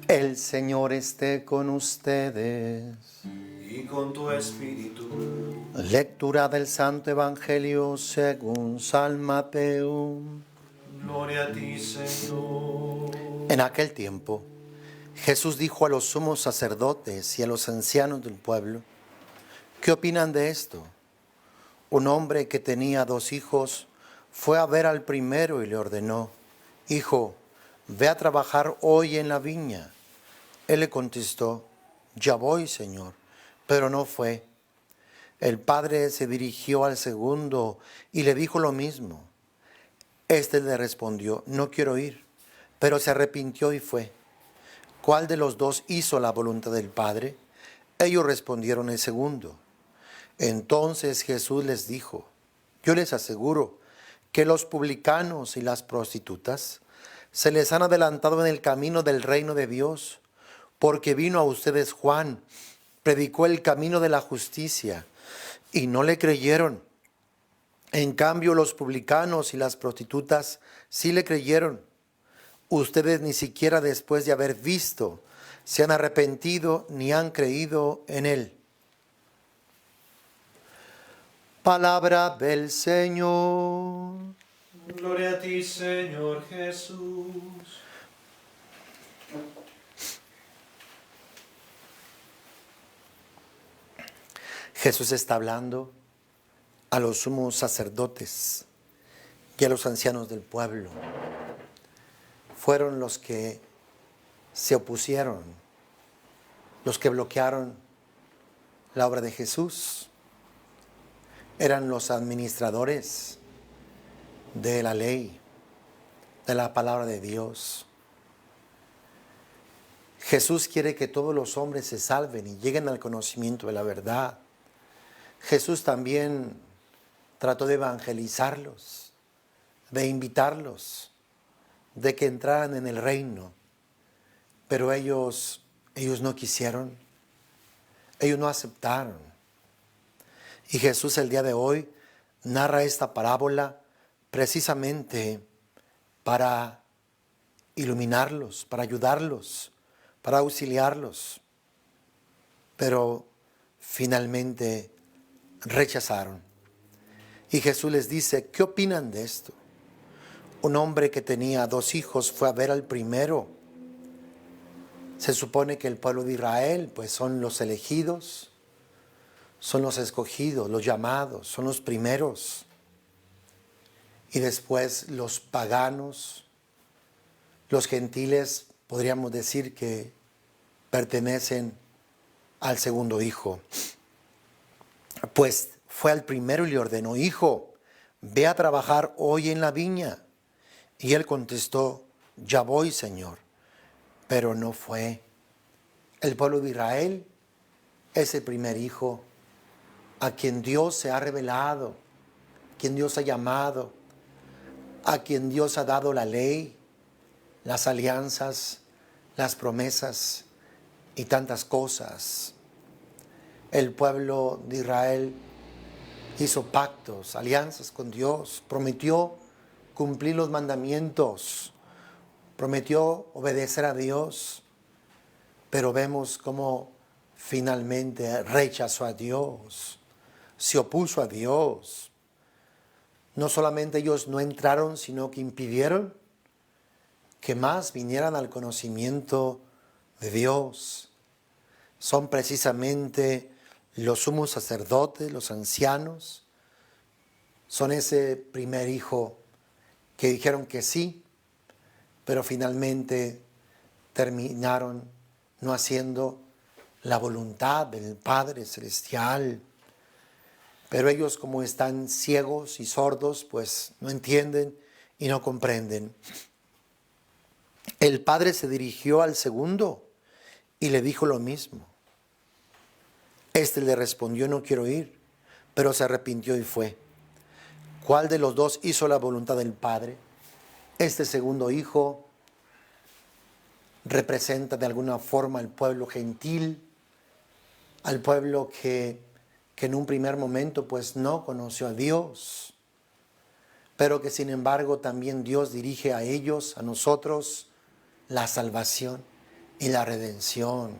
El Señor esté con ustedes. Y con tu espíritu. Lectura del Santo Evangelio según San Mateo. Gloria a ti, Señor. En aquel tiempo, Jesús dijo a los sumos sacerdotes y a los ancianos del pueblo: ¿qué opinan de esto? Un hombre que tenía 2 hijos fue a ver al primero y le ordenó: Hijo, ve a trabajar hoy en la viña. Él le contestó: Ya voy, Señor. Pero no fue. El padre se dirigió al segundo y le dijo lo mismo. Este le respondió: No quiero ir. Pero se arrepintió y fue. ¿Cuál de los 2 hizo la voluntad del Padre? Ellos respondieron: el segundo. Entonces Jesús les dijo: Yo les aseguro que los publicanos y las prostitutas se les han adelantado en el camino del reino de Dios, porque vino a ustedes Juan, predicó el camino de la justicia, y no le creyeron. En cambio, los publicanos y las prostitutas sí le creyeron. Ustedes ni siquiera después de haber visto se han arrepentido ni han creído en él. Palabra del Señor. Gloria a ti, Señor Jesús. Jesús está hablando a los sumos sacerdotes y a los ancianos del pueblo. Fueron los que se opusieron, los que bloquearon la obra de Jesús. Eran los administradores de la ley, de la palabra de Dios. Jesús quiere que todos los hombres se salven y lleguen al conocimiento de la verdad. Jesús también trató de evangelizarlos, de invitarlos, de que entraran en el reino. Pero ellos no quisieron, ellos no aceptaron. Y Jesús el día de hoy narra esta parábola precisamente para iluminarlos, para ayudarlos, para auxiliarlos. Pero finalmente rechazaron. Y Jesús les dice: ¿qué opinan de esto? Un hombre que tenía 2 hijos fue a ver al primero. Se supone que el pueblo de Israel pues son los elegidos, son los escogidos, los llamados, son los primeros. Y después los paganos, los gentiles, podríamos decir que pertenecen al segundo hijo. Pues fue al primero y le ordenó: Hijo, ve a trabajar hoy en la viña. Y él contestó: Ya voy, Señor. Pero no fue. El pueblo de Israel es el primer hijo a quien Dios se ha revelado, a quien Dios ha llamado, a quien Dios ha dado la ley, las alianzas, las promesas y tantas cosas. El pueblo de Israel hizo pactos, alianzas con Dios, prometió cumplir los mandamientos, prometió obedecer a Dios, pero vemos cómo finalmente rechazó a Dios, se opuso a Dios. No solamente ellos no entraron, sino que impidieron que más vinieran al conocimiento de Dios. Son precisamente los sumos sacerdotes, los ancianos, son ese primer hijo que dijeron que sí, pero finalmente terminaron no haciendo la voluntad del Padre Celestial. Pero ellos, como están ciegos y sordos, pues no entienden y no comprenden. El Padre se dirigió al segundo y le dijo lo mismo. Este le respondió: No quiero ir, pero se arrepintió y fue. ¿Cuál de los 2 hizo la voluntad del Padre? Este segundo hijo representa de alguna forma al pueblo gentil, al pueblo que en un primer momento pues no conoció a Dios, pero que sin embargo también Dios dirige a ellos, a nosotros, la salvación. y la redención.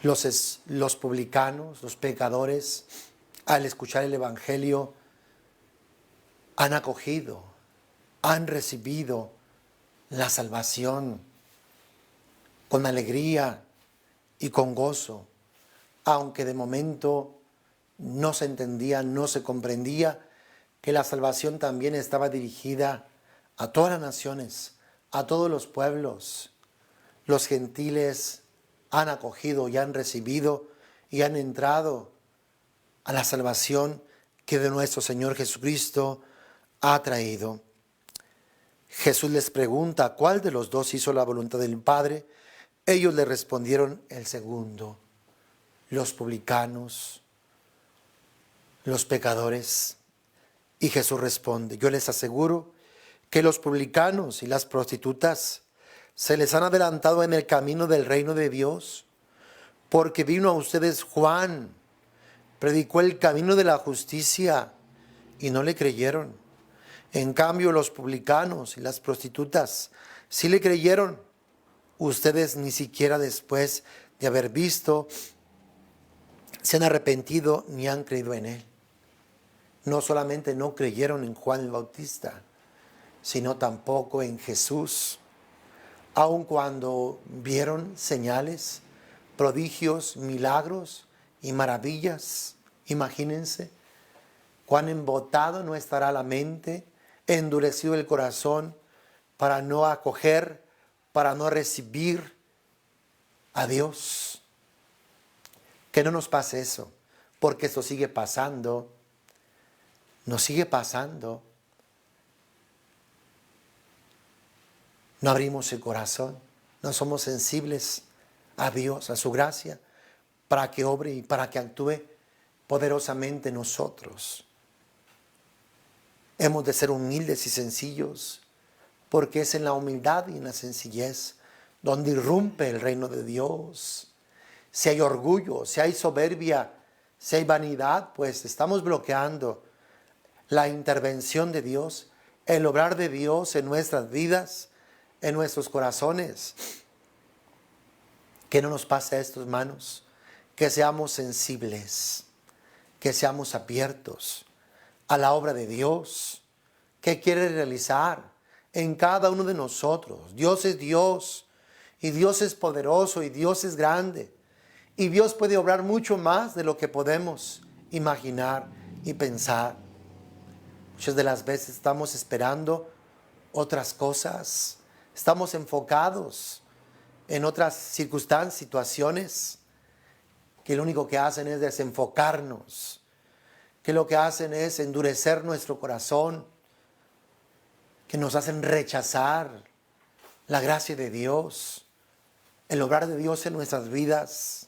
Los publicanos, los pecadores, al escuchar el Evangelio, han acogido, han recibido la salvación con alegría y con gozo, aunque de momento no se entendía, no se comprendía que la salvación también estaba dirigida a todas las naciones, a todos los pueblos. Los gentiles han acogido y han recibido y han entrado a la salvación que de nuestro Señor Jesucristo ha traído. Jesús les pregunta, ¿cuál de los dos hizo la voluntad del Padre? Ellos le respondieron, el segundo. Los publicanos, los pecadores. Y Jesús responde, yo les aseguro que los publicanos y las prostitutas se les han adelantado en el camino del reino de Dios, porque vino a ustedes Juan, predicó el camino de la justicia y no le creyeron. En cambio, los publicanos y las prostitutas sí le creyeron. Ustedes ni siquiera después de haber visto se han arrepentido ni han creído en él. No solamente no creyeron en Juan el Bautista, sino tampoco en Jesús. Aun cuando vieron señales, prodigios, milagros y maravillas, imagínense cuán embotado no estará la mente, endurecido el corazón para no acoger, para no recibir a Dios. Que no nos pase eso, porque esto sigue pasando, nos sigue pasando. No abrimos el corazón, no somos sensibles a Dios, a su gracia, para que obre y para que actúe poderosamente en nosotros. Hemos de ser humildes y sencillos, porque es en la humildad y en la sencillez donde irrumpe el reino de Dios. Si hay orgullo, si hay soberbia, si hay vanidad, pues estamos bloqueando la intervención de Dios, el obrar de Dios en nuestras vidas, en nuestros corazones. Que no nos pase esto, hermanos, que seamos sensibles, que seamos abiertos a la obra de Dios, que quiere realizar en cada uno de nosotros. Dios es Dios, y Dios es poderoso, y Dios es grande, y Dios puede obrar mucho más de lo que podemos imaginar y pensar. Muchas de las veces estamos esperando otras cosas, estamos enfocados en otras circunstancias, situaciones, que lo único que hacen es desenfocarnos, que lo que hacen es endurecer nuestro corazón, que nos hacen rechazar la gracia de Dios, el obrar de Dios en nuestras vidas,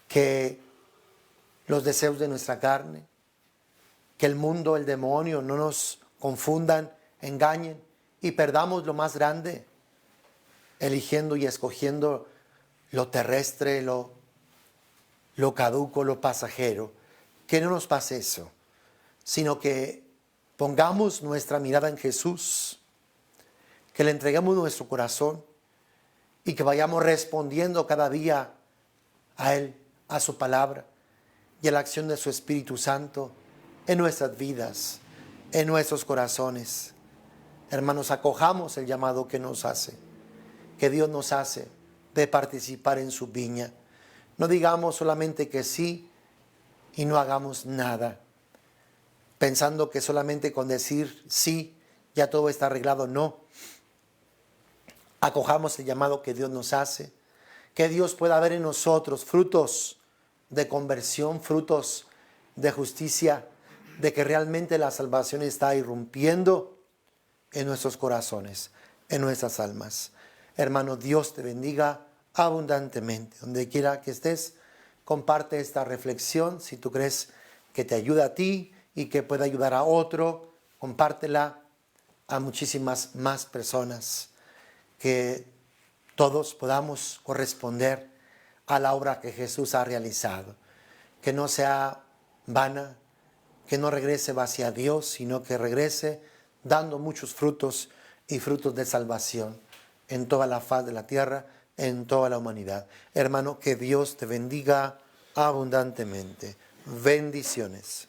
que los deseos de nuestra carne, que el mundo, el demonio no nos confundan, engañen y perdamos lo más grande, eligiendo y escogiendo lo terrestre, lo caduco, lo pasajero. Que no nos pase eso, sino que pongamos nuestra mirada en Jesús, que le entreguemos nuestro corazón y que vayamos respondiendo cada día a Él, a su palabra y a la acción de su Espíritu Santo en nuestras vidas, en nuestros corazones. Hermanos, acojamos el llamado que nos hace, que Dios nos hace de participar en su viña. No digamos solamente que sí y no hagamos nada, pensando que solamente con decir sí ya todo está arreglado. No. Acojamos el llamado que Dios nos hace, que Dios pueda ver en nosotros frutos de conversión, frutos de justicia, de que realmente la salvación está irrumpiendo en nuestros corazones, en nuestras almas. Hermano, Dios te bendiga abundantemente. Donde quiera que estés, comparte esta reflexión. Si tú crees que te ayuda a ti y que puede ayudar a otro, compártela a muchísimas más personas. Que todos podamos corresponder a la obra que Jesús ha realizado. Que no sea vana, que no regrese vacía a Dios, sino que regrese dando muchos frutos y frutos de salvación. en toda la faz de la tierra, en toda la humanidad. Hermano, que Dios te bendiga abundantemente. Bendiciones.